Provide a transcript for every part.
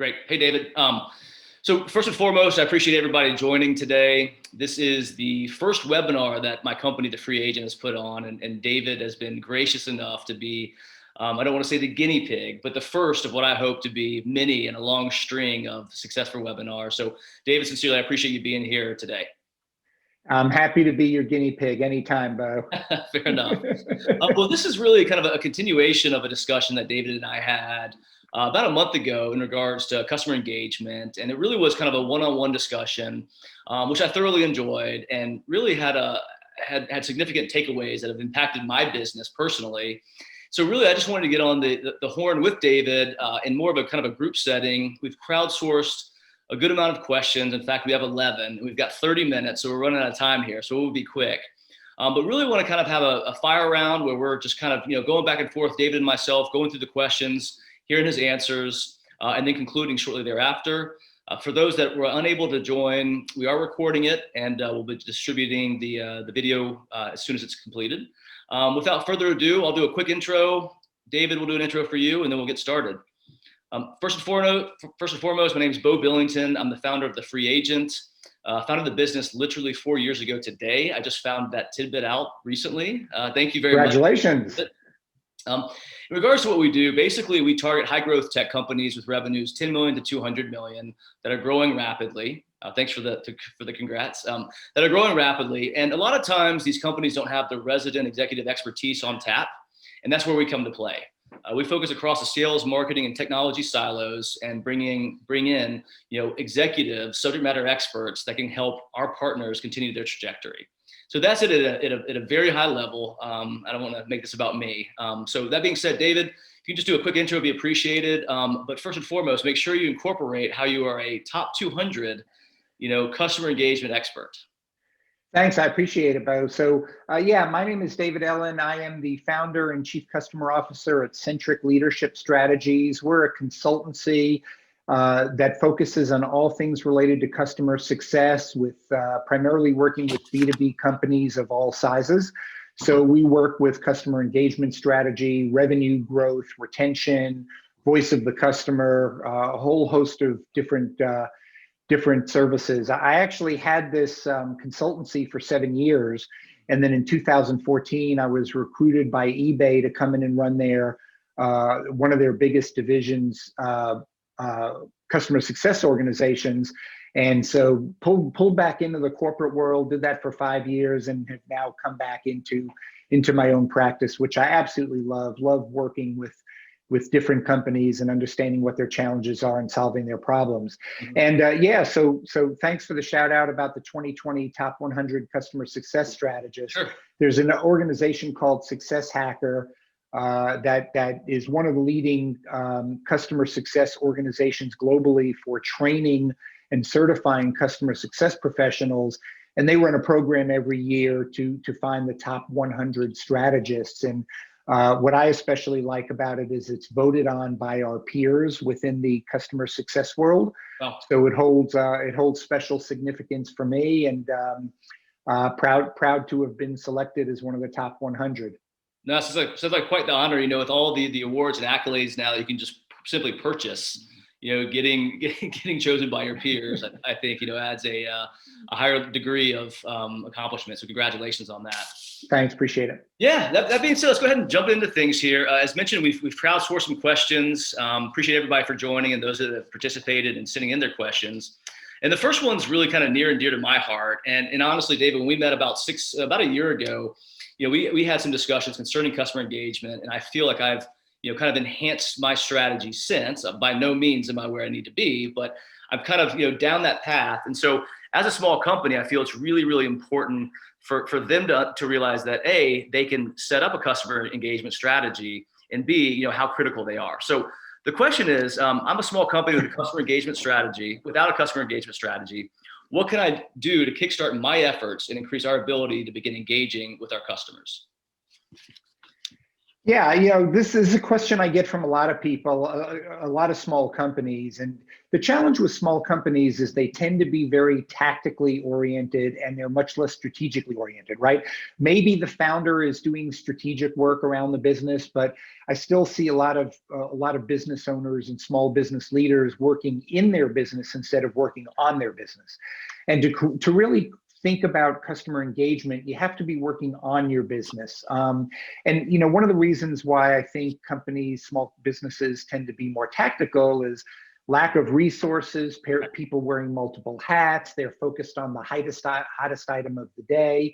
Great. Hey, David. So first and foremost, I appreciate everybody joining today. This is the first webinar that my company, The Free Agent, has put on, and David has been gracious enough to be, I don't want to say the guinea pig, but the first of what I hope to be many and a long string of successful webinars. So David, sincerely, I appreciate you being here today. I'm happy to be your guinea pig anytime, Beau. Fair enough. Well, this is really kind of a continuation of a discussion that David and I had about a month ago in regards to customer engagement. And it really was kind of a one-on-one discussion, which I thoroughly enjoyed and really had significant takeaways that have impacted my business personally. So really, I just wanted to get on the horn with David in more of a kind of a group setting. We've crowdsourced a good amount of questions. In fact, we have 11. We've got 30 minutes, so we're running out of time here. So we'll be quick. But really want to kind of have a fire round where we're just kind of going back and forth, David and myself, going through the questions, hearing his answers, and then concluding shortly thereafter. For those that were unable to join, we are recording it, and we'll be distributing the video as soon as it's completed. Without further ado, I'll do a quick intro. David will do an intro for you, and then we'll get started. First and foremost, my name is Beau Billington. I'm the founder of The Free Agent. Founded the business literally 4 years ago today. I just found that tidbit out recently. Thank you very much. Congratulations. In regards to what we do, basically we target high growth tech companies with revenues 10 million to 200 million that are growing rapidly. Thanks for the congrats. That are growing rapidly. And a lot of times these companies don't have the resident executive expertise on tap. And that's where we come to play. We focus across the sales, marketing, and technology silos and bring in executives, subject matter experts that can help our partners continue their trajectory. So that's it at a very high level. I don't want to make this about me. So that being said, David, if you can just do a quick intro, it'd be appreciated. But first and foremost, make sure you incorporate how you are a top 200, customer engagement expert. Thanks, I appreciate it, Beau. So yeah, my name is David Ellin. I am the founder and chief customer officer at Centric Leadership Strategies. We're a consultancy that focuses on all things related to customer success, with primarily working with B2B companies of all sizes. So we work with customer engagement strategy, revenue growth, retention, voice of the customer, a whole host of different services. I actually had this consultancy for 7 years. And then in 2014, I was recruited by eBay to come in and run one of their biggest divisions, customer success organizations. And so pulled back into the corporate world, did that for 5 years, and have now come back into my own practice, which I absolutely love working with different companies and understanding what their challenges are and solving their problems. Mm-hmm. And so thanks for the shout out about the 2020 top 100 customer success strategists. Sure. There's an organization called Success Hacker that is one of the leading customer success organizations globally for training and certifying customer success professionals. And they run a program every year to find the top 100 strategists. And what I especially like about it is it's voted on by our peers within the customer success world. Wow. So it holds special significance for me, and proud to have been selected as one of the top 100. No, sounds like quite the honor. With all the awards and accolades now that you can just simply purchase. Getting chosen by your peers, I think adds a higher degree of accomplishment. So congratulations on that. Thanks, appreciate it. Yeah, that being said, let's go ahead and jump into things here. As mentioned, we've crowdsourced some questions. Appreciate everybody for joining and those that have participated and sending in their questions. And the first one's really kind of near and dear to my heart. And honestly, David, when we met about a year ago, we had some discussions concerning customer engagement, and I feel like I've kind of enhanced my strategy since. By no means am I where I need to be, but I'm kind of down that path. And so as a small company, I feel it's really, really important for them to realize that A, they can set up a customer engagement strategy, and B, how critical they are. So the question is, I'm a small company with a customer engagement strategy. Without a customer engagement strategy, what can I do to kickstart my efforts and increase our ability to begin engaging with our customers? Yeah, this is a question I get from a lot of people, a lot of small companies. And the challenge with small companies is they tend to be very tactically oriented and they're much less strategically oriented, right? Maybe the founder is doing strategic work around the business, but I still see a lot of business owners and small business leaders working in their business instead of working on their business. And to really think about customer engagement, you have to be working on your business. And one of the reasons why I think companies, small businesses tend to be more tactical is lack of resources, people wearing multiple hats, they're focused on the hottest item of the day.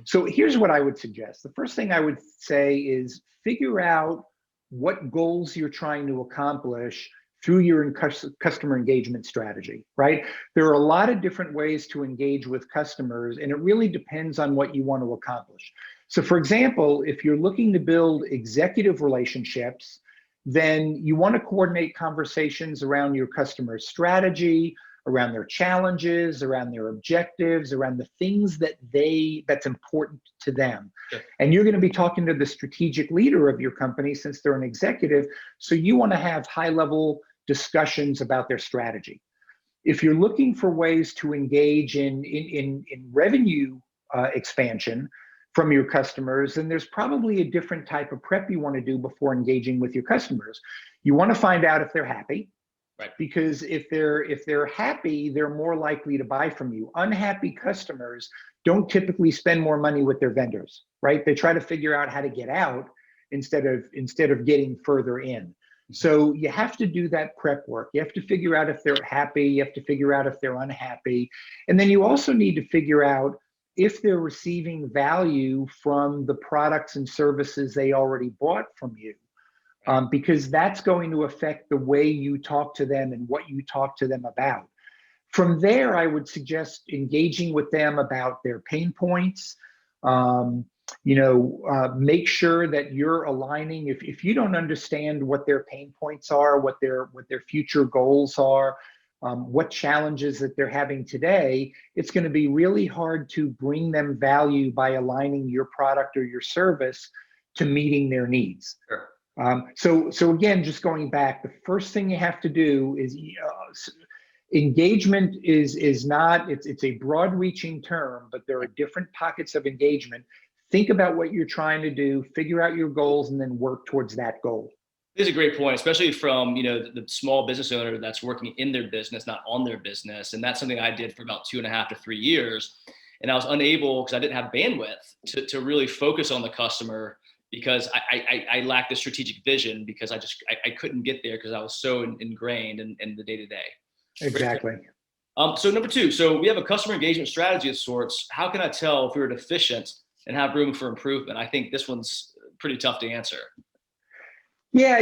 So here's what I would suggest. The first thing I would say is figure out what goals you're trying to accomplish through your customer engagement strategy, right? There are a lot of different ways to engage with customers, and it really depends on what you want to accomplish. So for example, if you're looking to build executive relationships, then you want to coordinate conversations around your customer strategy, around their challenges, around their objectives, around the things that's important to them. Sure. And you're going to be talking to the strategic leader of your company since they're an executive. So you want to have high level discussions about their strategy. If you're looking for ways to engage in revenue expansion from your customers, then there's probably a different type of prep you want to do before engaging with your customers. You want to find out if they're happy, Right. because if they're happy, they're more likely to buy from you. Unhappy customers don't typically spend more money with their vendors, right? They try to figure out how to get out instead of getting further in. So you have to do that prep work. You have to figure out if they're happy. You have to figure out if they're unhappy. And then you also need to figure out if they're receiving value from the products and services they already bought from you. Because that's going to affect the way you talk to them and what you talk to them about. From there, I would suggest engaging with them about their pain points. Make sure that you're aligning. If you don't understand what their pain points are, what their future goals are, what challenges that they're having today, it's going to be really hard to bring them value by aligning your product or your service to meeting their needs. Sure. So again, just going back, the first thing you have to do is engagement is not, it's a broad reaching term, but there are different pockets of engagement. Think about what you're trying to do, figure out your goals, and then work towards that goal. This is a great point, especially from the small business owner that's working in their business, not on their business. And that's something I did for about 2.5 to 3 years. And I was unable, because I didn't have bandwidth to really focus on the customer, because I lacked the strategic vision, because I couldn't get there because I was so ingrained in the day to day. Exactly. So number 2, so we have a customer engagement strategy of sorts. How can I tell if we were deficient and have room for improvement? I think this one's pretty tough to answer. Yeah,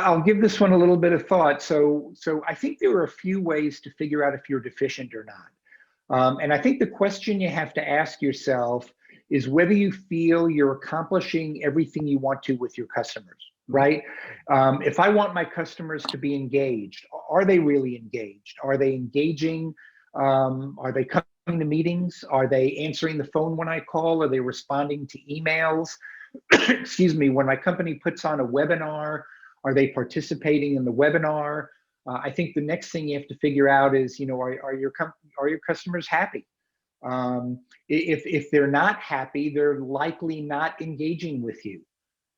I'll give this one a little bit of thought. So I think there are a few ways to figure out if you're deficient or not. And I think the question you have to ask yourself is whether you feel you're accomplishing everything you want to with your customers, right? If I want my customers to be engaged, are they really engaged? Are they engaging? Are they coming to meetings? Are they answering the phone when I call? Are they responding to emails? Excuse me, when my company puts on a webinar, are they participating in the webinar? I think the next thing you have to figure out is, are your customers happy? If they're not happy, they're likely not engaging with you,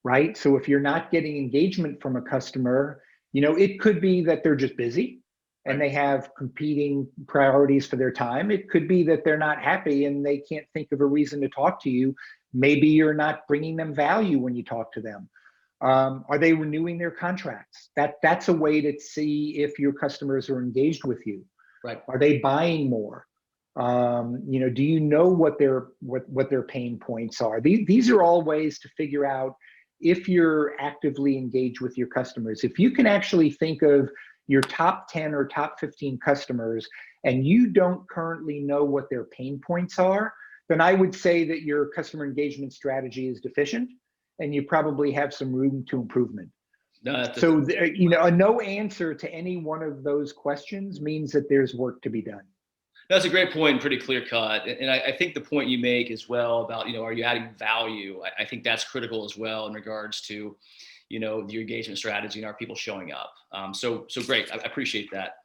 right? So if you're not getting engagement from a customer, it could be that they're just busy and they have competing priorities for their time. It could be that they're not happy and they can't think of a reason to talk to you. Maybe you're not bringing them value when you talk to them. Are they renewing their contracts? That's a way to see if your customers are engaged with you. Right. Are they buying more? Do you know what their pain points are? These are all ways to figure out if you're actively engaged with your customers. If you can actually think of your top 10 or top 15 customers and you don't currently know what their pain points are, then I would say that your customer engagement strategy is deficient and you probably have some room to improvement. So, a no answer to any one of those questions means that there's work to be done. That's a great point, pretty clear cut. And I think the point you make as well about, are you adding value? I think that's critical as well in regards to, your engagement strategy and are people showing up? So great. I appreciate that.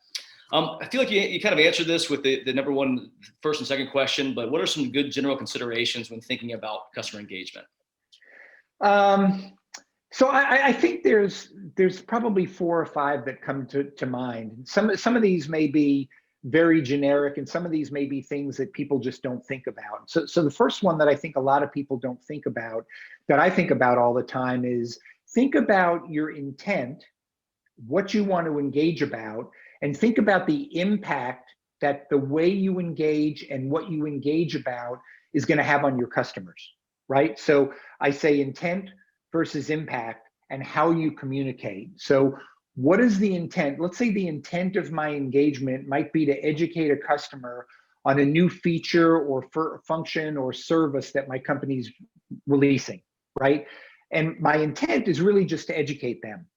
I feel like you kind of answered this with the number one, first and second question, but what are some good general considerations when thinking about customer engagement? So I think there's probably 4 or 5 that come to mind. Some of these may be very generic, and some of these may be things that people just don't think about. So the first one that I think a lot of people don't think about, that I think about all the time, is think about your intent, what you want to engage about, and think about the impact that the way you engage and what you engage about is going to have on your customers, right? So I say intent versus impact and how you communicate. So what is the intent? Let's say the intent of my engagement might be to educate a customer on a new feature or function or service that my company's releasing, right? And my intent is really just to educate them.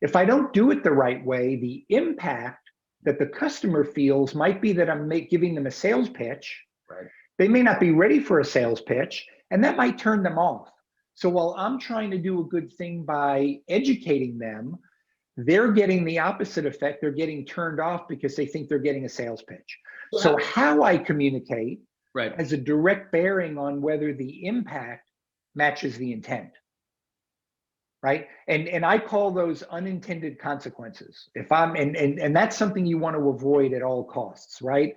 If I don't do it the right way, the impact that the customer feels might be that I'm giving them a sales pitch. Right. They may not be ready for a sales pitch, and that might turn them off. So while I'm trying to do a good thing by educating them, they're getting the opposite effect. They're getting turned off because they think they're getting a sales pitch. So how I communicate has a direct bearing on whether the impact matches the intent. Right. And I call those unintended consequences. If I'm and that's something you want to avoid at all costs, right?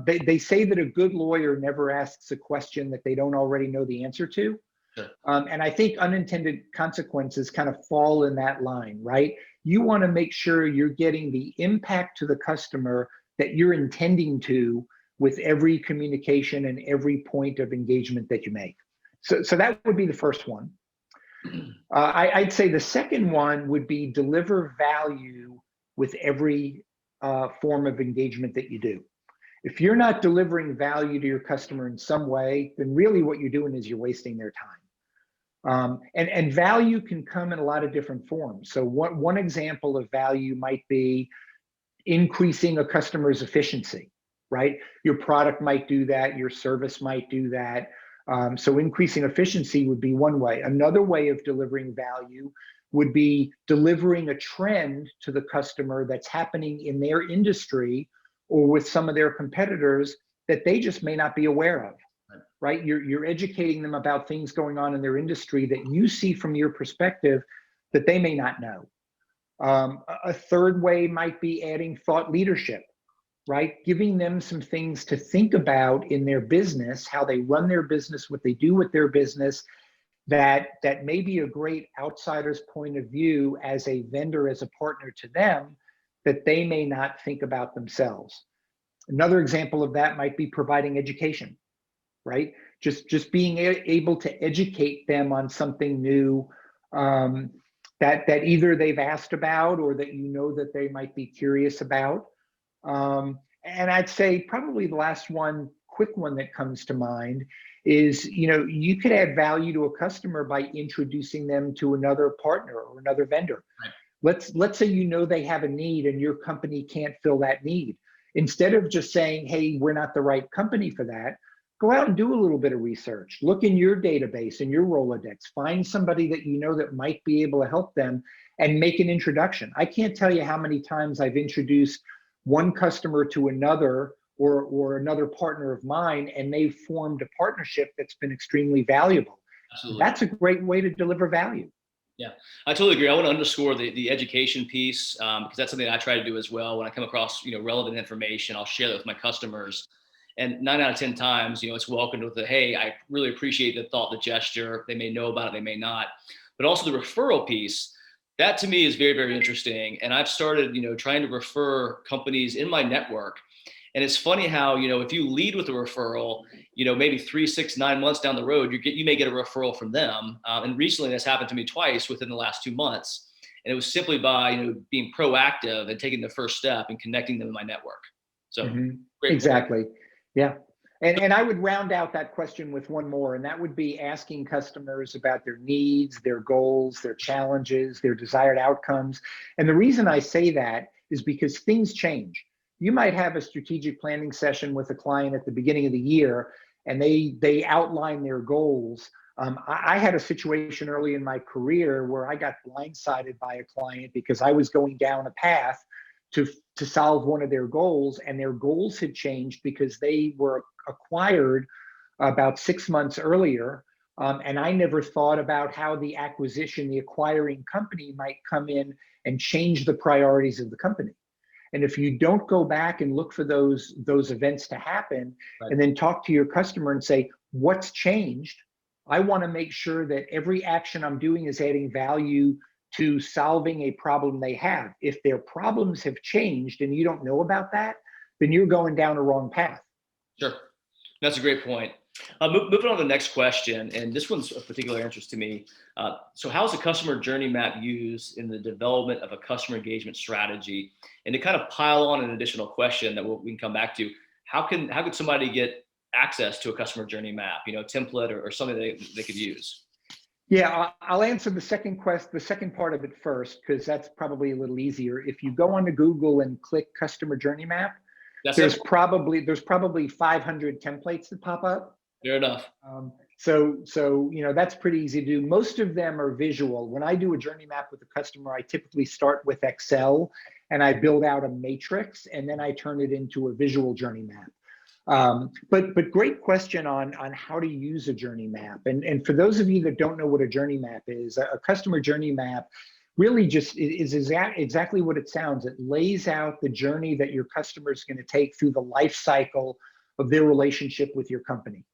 They say that a good lawyer never asks a question that they don't already know the answer to. Sure. And I think unintended consequences kind of fall in that line, right? You want to make sure you're getting the impact to the customer that you're intending to with every communication and every point of engagement that you make. So that would be the first one. I'd say the second one would be deliver value with every form of engagement that you do. If you're not delivering value to your customer in some way, then really what you're doing is you're wasting their time. And value can come in a lot of different forms. So one example of value might be increasing a customer's efficiency, right? Your product might do that, your service might do that. So increasing efficiency would be one way. Another way of delivering value would be delivering a trend to the customer that's happening in their industry or with some of their competitors that they just may not be aware of, right? You're educating them about things going on in their industry that you see from your perspective that they may not know. A third way might be adding thought leadership, right? Giving them some things to think about in their business, how they run their business, what they do with their business, that may be a great outsider's point of view as a vendor, as a partner to them, that they may not think about themselves. Another example of that might be providing education, right? Just being able to educate them on something new that either they've asked about or that you know that they might be curious about. And I'd say probably the last one, quick one that comes to mind is, you could add value to a customer by introducing them to another partner or another vendor. Right. Let's say they have a need and your company can't fill that need. Instead of just saying, hey, we're not the right company for that, go out and do a little bit of research. Look in your database, in your Rolodex, find somebody that that might be able to help them and make an introduction. I can't tell you how many times I've introduced one customer to another or another partner of mine, and they've formed a partnership that's been extremely valuable. Absolutely. That's a great way to deliver value. Yeah, I totally agree. I want to underscore the education piece because that's something that I try to do as well. When I come across relevant information, I'll share that with my customers. And 9 out of 10 times, it's welcomed with the, hey, I really appreciate the thought, the gesture. They may know about it, they may not. But also the referral piece, that to me is very, very interesting. And I've started, trying to refer companies in my network. And it's funny how, if you lead with a referral, maybe 3, 6, 9 months down the road, you may get a referral from them. And recently that's happened to me twice within the last 2 months. And it was simply by, being proactive and taking the first step and connecting them in my network. So exactly. Yeah. And I would round out that question with one more, and that would be asking customers about their needs, their goals, their challenges, their desired outcomes. And the reason I say that is because things change. you might have a strategic planning session with a client at the beginning of the year, and they outline their goals. I had a situation early in my career where I got blindsided by a client because I was going down a path to solve one of their goals, and their goals had changed because they were acquired about 6 months earlier. And I never thought about how the acquisition, the acquiring company might come in and change the priorities of the company. And if you don't go back and look for those events to happen, Right. and then talk to your customer and say, what's changed? I want to make sure that every action I'm doing is adding value to solving a problem they have. If their problems have changed and you don't know about that, then you're going down a wrong path. Sure. That's a great point. Moving on to the next question, and this one's of particular interest to me. So how is a customer journey map used in the development of a customer engagement strategy? And to kind of pile on an additional question that we can come back to, how could somebody get access to a customer journey map, template or something they could use? Yeah, I'll answer the second part of it first, because that's probably a little easier. If you go onto Google and click customer journey map, there's probably 500 templates that pop up. Fair enough. So that's pretty easy to do. Most of them are visual. When I do a journey map with a customer, I typically start with Excel and I build out a matrix, and then I turn it into a visual journey map. But great question on how to use a journey map. And for those of you that don't know what a journey map is, a customer journey map really just is exactly what it sounds. It lays out the journey that your customer is going to take through the life cycle of their relationship with your company.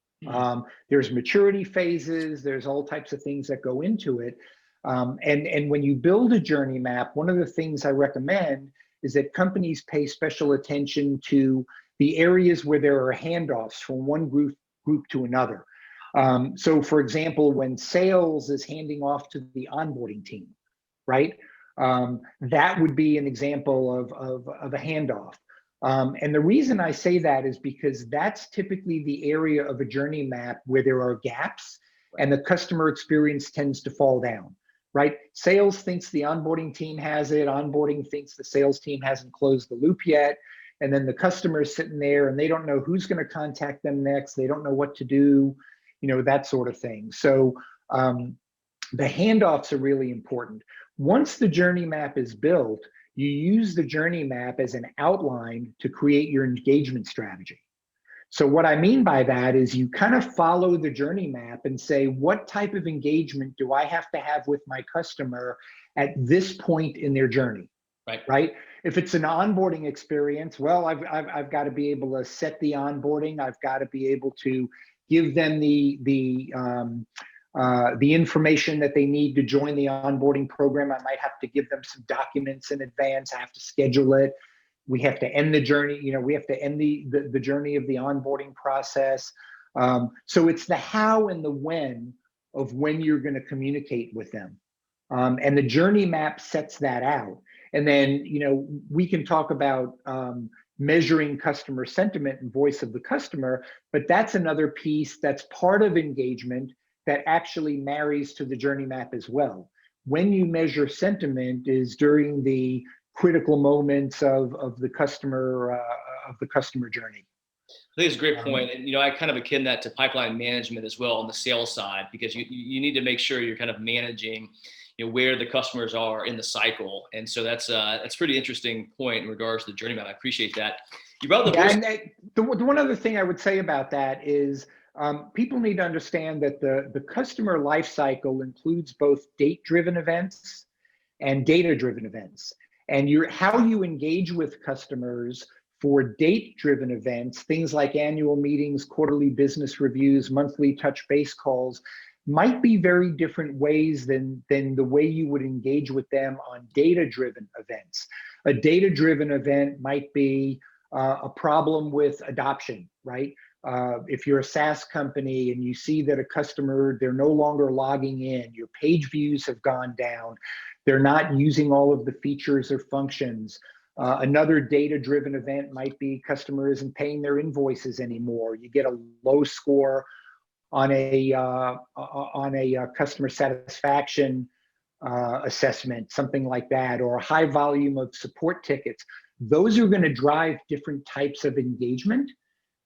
There's maturity phases, there's all types of things that go into it. And when you build a journey map, one of the things I recommend is that companies pay special attention to the areas where there are handoffs from one group to another. So for example, when sales is handing off to the onboarding team, right? That would be an example of a handoff. And the reason I say that is because that's typically the area of a journey map where there are gaps and the customer experience tends to fall down, right? Sales thinks the onboarding team has it, onboarding thinks the sales team hasn't closed the loop yet. And then the customer is sitting there and they don't know who's going to contact them next. They don't know what to do, that sort of thing. So the handoffs are really important. Once the journey map is built, you use the journey map as an outline to create your engagement strategy. So what I mean by that is you kind of follow the journey map and say, what type of engagement do I have to have with my customer at this point in their journey? Right? If it's an onboarding experience, well, I've got to be able to set the onboarding. I've got to be able to give them the information that they need to join the onboarding program. I might have to give them some documents in advance. I have to schedule it. We have to end the journey. We have to end the journey of the onboarding process. So it's the how and the when of when you're going to communicate with them. And the journey map sets that out. And then, we can talk about measuring customer sentiment and voice of the customer, but that's another piece that's part of engagement that actually marries to the journey map as well. When you measure sentiment is during the critical moments of the customer journey. I think it's a great point. And, I kind of akin that to pipeline management as well on the sales side, because you need to make sure you're kind of managing, where the customers are in the cycle. And so that's a pretty interesting point in regards to the journey map. I appreciate that. You brought the one other thing I would say about that is people need to understand that the customer life cycle includes both date-driven events and data-driven events. And how you engage with customers for date-driven events, things like annual meetings, quarterly business reviews, monthly touch base calls, might be very different ways than the way you would engage with them on data-driven events. A data-driven event might be a problem with adoption, right? If you're a SaaS company and you see that a customer, they're no longer logging in, your page views have gone down, they're not using all of the features or functions. Another data-driven event might be customer isn't paying their invoices anymore. You get a low score on a customer satisfaction assessment, something like that, or a high volume of support tickets. those are going to drive different types of engagement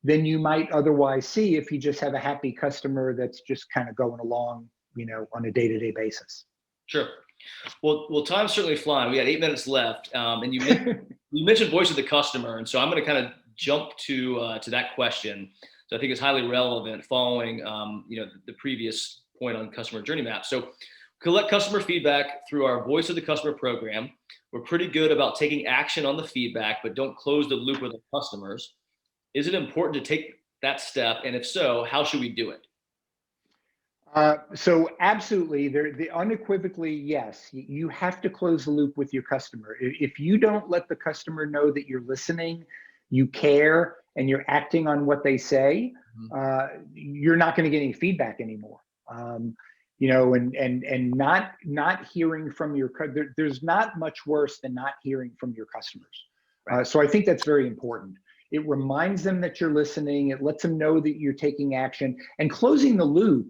than you might otherwise see if you just have a happy customer that's just kind of going along, on a day-to-day basis. Sure. Well, time's certainly flying. We got 8 minutes left, and you mentioned voice of the customer, and so I'm going to kind of jump to that question. So I think it's highly relevant following the previous point on customer journey map. So collect customer feedback through our voice of the customer program. We're pretty good about taking action on the feedback, but don't close the loop with our customers. Is it important to take that step? And if so, how should we do it? So absolutely, unequivocally, yes, you have to close the loop with your customer. If you don't let the customer know that you're listening, you care, and you're acting on what they say, you're not going to get any feedback anymore. And not hearing from there's not much worse than not hearing from your customers. So I think that's very important. It reminds them that you're listening. It lets them know that you're taking action, and closing the loop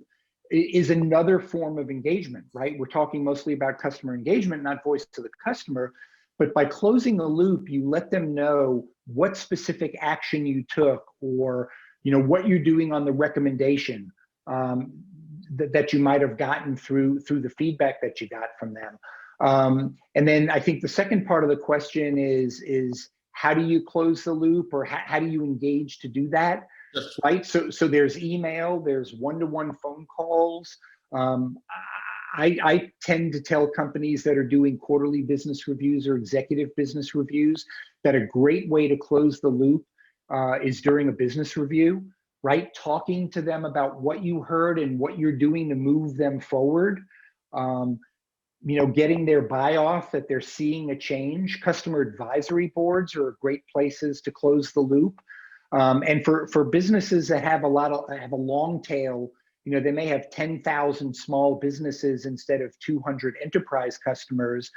is another form of engagement, right? We're talking mostly about customer engagement, not voice to the customer, but by closing the loop, you let them know what specific action you took, or what you're doing on the recommendation that you might have gotten through the feedback that you got from them. And then I think the second part of the question is how do you close the loop, or how do you engage to do that? Right. So there's email, there's one-to-one phone calls. I tend to tell companies that are doing quarterly business reviews or executive business reviews that a great way to close the loop is during a business review, right? Talking to them about what you heard and what you're doing to move them forward. Getting their buy-off that they're seeing a change. Customer advisory boards are great places to close the loop. And for businesses that have a long tail, they may have 10,000 small businesses instead of 200 enterprise customers.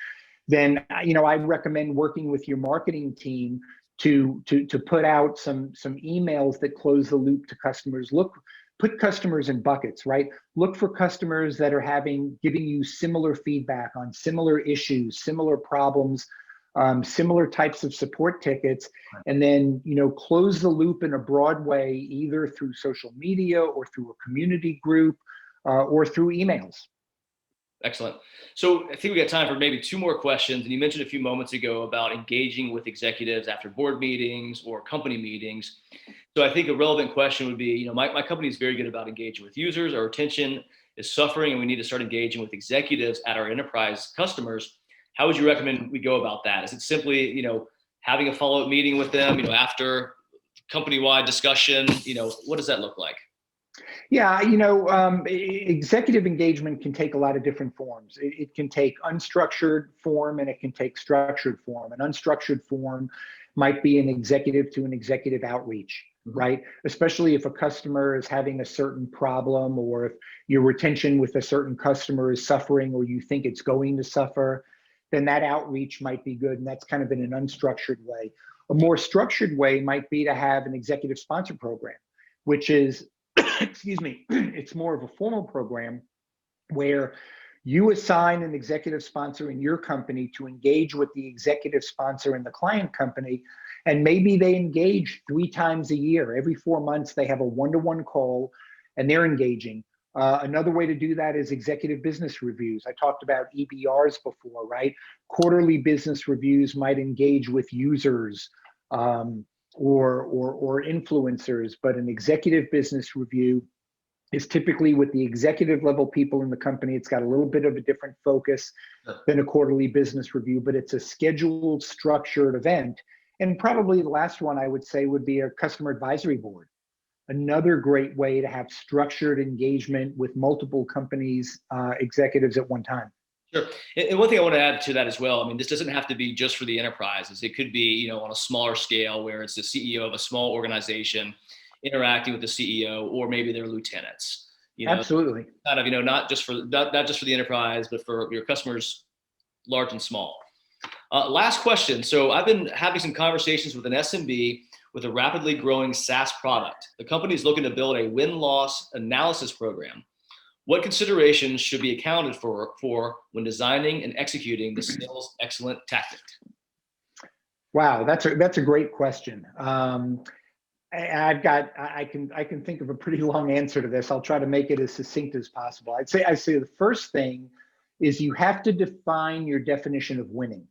Then I recommend working with your marketing team to put out some emails that close the loop to customers. Put customers in buckets, right? Look for customers that are giving you similar feedback on similar issues, similar problems, similar types of support tickets, and then close the loop in a broad way, either through social media or through a community group or through emails. Excellent. So I think we got time for maybe 2 more questions. And you mentioned a few moments ago about engaging with executives after board meetings or company meetings. So I think a relevant question would be, my company is very good about engaging with users. Our retention is suffering, and we need to start engaging with executives at our enterprise customers. How would you recommend we go about that? Is it simply, having a follow-up meeting with them, after company-wide discussion? What does that look like? Yeah, executive engagement can take a lot of different forms. It can take unstructured form, and it can take structured form. An unstructured form might be an executive to an executive outreach, right? Especially if a customer is having a certain problem, or if your retention with a certain customer is suffering, or you think it's going to suffer, then that outreach might be good. And that's kind of in an unstructured way. A more structured way might be to have an executive sponsor program, which is, excuse me, it's more of a formal program where you assign an executive sponsor in your company to engage with the executive sponsor in the client company. And maybe they engage 3 times a year. Every 4 months, they have a one-to-one call, and they're engaging. Another way to do that is executive business reviews. I talked about EBRs before, right? Quarterly business reviews might engage with users or influencers, but an executive business review is typically with the executive level people in the company. It's got a little bit of a different focus than a quarterly business review, but it's a scheduled, structured event. And probably the last one I would say would be a customer advisory board. Another great way to have structured engagement with multiple companies, executives at one time. Sure. And one thing I want to add to that as well, this doesn't have to be just for the enterprises. It could be, on a smaller scale where it's the CEO of a small organization interacting with the CEO, or maybe their lieutenants. Absolutely. Kind of, not just for the enterprise, but for your customers, large and small. Last question. So I've been having some conversations with an SMB with a rapidly growing SaaS product. The company is looking to build a win-loss analysis program. What considerations should be accounted for when designing and executing the sales excellence tactic? Wow, that's a great question. I can think of a pretty long answer to this. I'll try to make it as succinct as possible. I say the first thing is you have to define your definition of winning,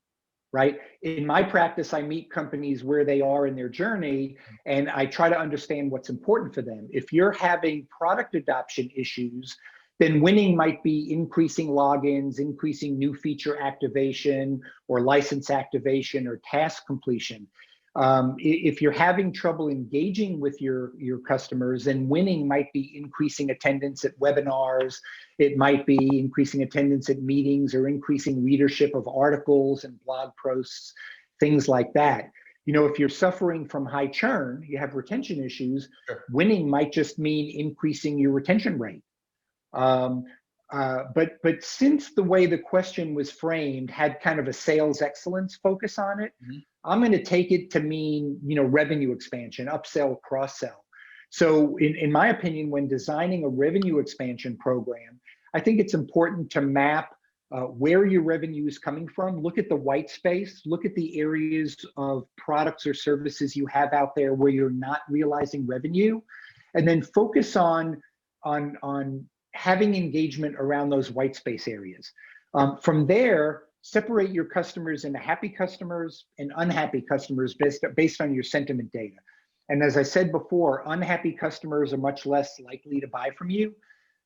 right? In my practice, I meet companies where they are in their journey, and I try to understand what's important for them. If you're having product adoption issues, then winning might be increasing logins, increasing new feature activation or license activation or task completion. If you're having trouble engaging with your customers, then winning might be increasing attendance at webinars. It might be increasing attendance at meetings or increasing readership of articles and blog posts, things like that. You know, if you're suffering from high churn, you have retention issues, Sure. winning might just mean increasing your retention rate. But since the way the question was framed had kind of a sales excellence focus on it, I'm going to take it to mean, you know, revenue expansion, upsell, cross-sell. So in my opinion, when designing a revenue expansion program, I think it's important to map where your revenue is coming from. Look at the white space, look at the areas of products or services you have out there where you're not realizing revenue, and then focus on having engagement around those white space areas. From there, separate your customers into happy customers and unhappy customers based on your sentiment data. And as I said before, unhappy customers are much less likely to buy from you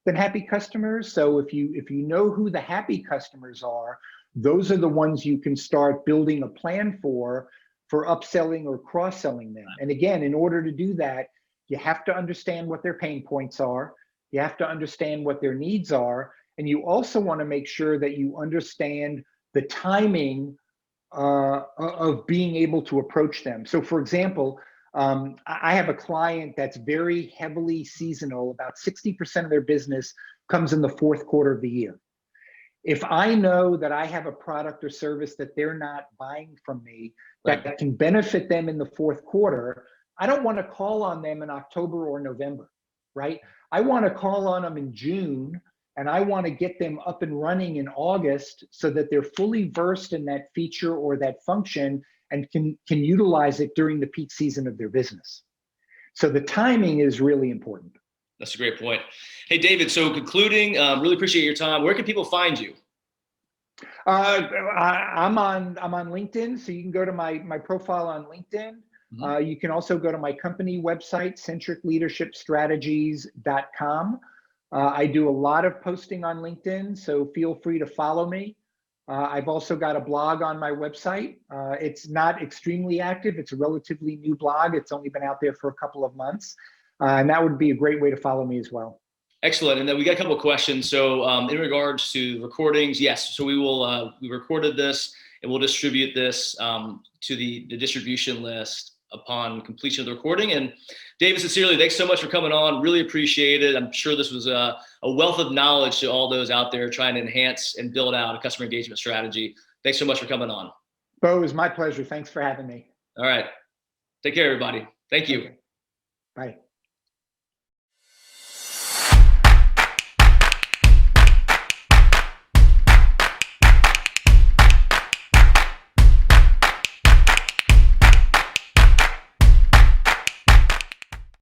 than happy customers. So if you know who the happy customers are, those are the ones you can start building a plan for upselling or cross-selling them. And again, in order to do that, you have to understand what their pain points are. You have to understand what their needs are. And you also want to make sure that you understand the timing of being able to approach them. So for example, I have a client that's very heavily seasonal. About 60% of their business comes in the fourth quarter of the year. If I know that I have a product or service that they're not buying from me that can benefit them in the fourth quarter, I don't want to call on them in October or November, right? I want to call on them in June, and I want to get them up and running in August so that they're fully versed in that feature or that function and can utilize it during the peak season of their business. So the timing is really important. That's a great point. Hey, David, so concluding, really appreciate your time. Where can people find you? I'm on LinkedIn, so you can go to my profile on LinkedIn. You can also go to my company website, centricleadershipstrategies.com. I do a lot of posting on LinkedIn, so feel free to follow me. I've also got a blog on my website. It's not extremely active. It's a relatively new blog. It's only been out there for a couple of months. And that would be a great way to follow me as well. Excellent. And then we got a couple of questions. So in regards to recordings, yes. So we recorded this and we'll distribute this to the distribution list upon completion of the recording. And David, sincerely, thanks so much for coming on. Really appreciate it. I'm sure this was a wealth of knowledge to all those out there trying to enhance and build out a customer engagement strategy. Thanks so much for coming on. Beau, it was my pleasure. Thanks for having me. All right. Take care, everybody. Thank you. Okay. Bye.